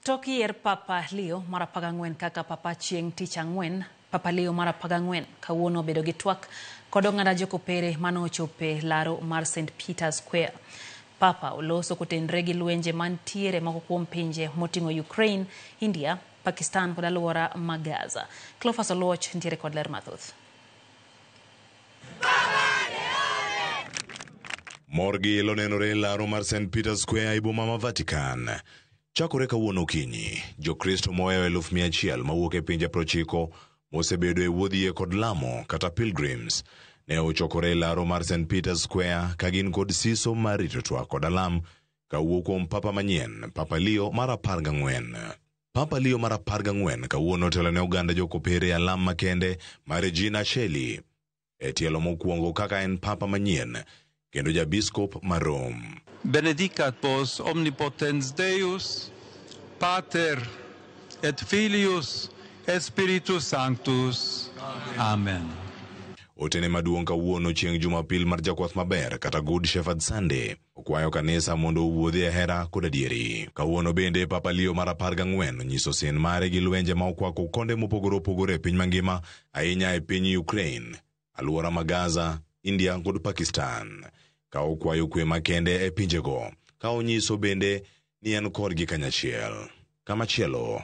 Toki Papa Leo mar 14 kaka Papa chieng' tich ang'wen, Papa Leo mar 14 kawuono bedo gi twak kod oganda jokopere manochope laro mar St. Peter's Square. Papa oloso kotenre gi lwenje mantiere moko kuom pinje moting'o Ukraine, India, Pakistan kod aluora ma Gaza. Cleophas Oluoch ntiere kod ler mathoth. Morgi ilo nenore laro mar St. Peter's Square iboma ma Vatican. Chakore kawuono okinyi, Jokristo moweyo 100,000 mawuok e pinje 90 mosebedo e wuodhie kod lamo kata pilgrims ne ochokore e laro mar St. Peter's Square kagin kod siso mar rito twak kod alam kawuok kuom Papa manyien, Papa Leo mar 14. Papa Leo mar 14 kawuono telo ne oganda jokopere alam makende mar Regina Coeli e tielo mokwongo kaka en Papa manyien kendo jabiskop mar Rome. Benedicat vos omnipotens Deus, Pater et Filius et Spiritus Sanctus. Amen. Otene maduong' kawuono chieng' Jumapil mar jakwath maber kata Good Shepherd Sunday okwayo kanisa mondo owuodhi e hera kod adieri. Kawuono bende Papa Leo mar 14 nyiso sin mare gi lwenje ma okwako konde mopogore opogore e piny mangima, ahinya e piny Ukraine, aluora ma Gaza, India kod Pakistan. Ka okwayo kwe makende e pinjego, ka onyiso bende ni en kodgi kanyachiel. Kamachielo,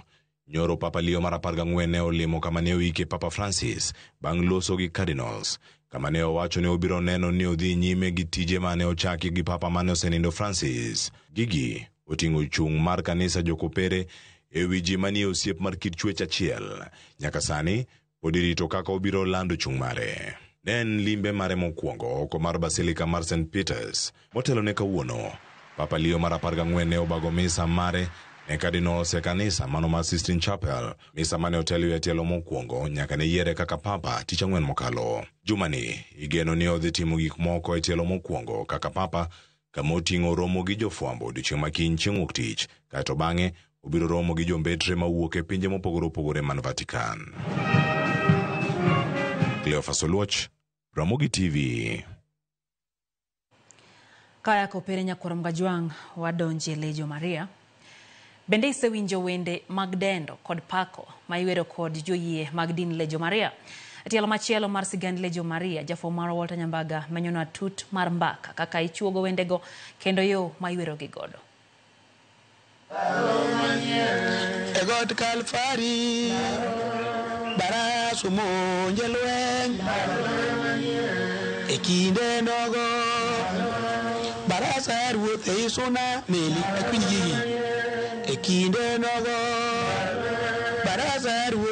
nyoro Papa Leo mar 14 ne olimo kama ne oike Papa Francis bang' loso gi Cardinals, kama ne owacho ne obiro neno ni odhi nyime gi tije mane ochaki gi Papa mane osenindo Francis. Gigi oting'o chung' mar kanisa jokopere e wi ji manie osiep mar kit chwech achiel. Nyaka sani pod irito kaka obiro lando chung' mare. Ne en limbe mare mokwongo oko mar Basilica mar St. Peter's. Motelo ne kawuono, Papa Leo mar 14 ne obago misa mare ne Cardinals e kanisa mano mar Sistine Chapel, misa mane otelo e tielo mokwongo nyaka ne yiere kaka Papa tich ang'wen mokalo. Jumani igeno ni odhi timo gik moko e tielo mokwongo kaka Papa, kama oting'o romo gi jofwambo odiochieng' makiny chieng' wuok tich, kaeto bang'e obiro romo gi jombetre mawuok e pinje mopogore opogore man Vatican. Cleophas Oluoch, Ramogi TV. Kaya kopere nyakwar Mgajwang' wadonje Lejo Maria. Bende isewinjo wende mag dendo kod pako ma iwero kod joyie mag din Lejo Maria. Tielo machielo mar sigand Lejo Maria, jafo mar Walter Nyambaga menyono tut mar mbaka kaka ichuogo wendego kendo yo ma iwero gi godo. Egot Kalfari Barasu monjelweng Ekinde nogo Barasa ruothe isuna meli ekwinjigi Ekinde nogo Barasa ruothe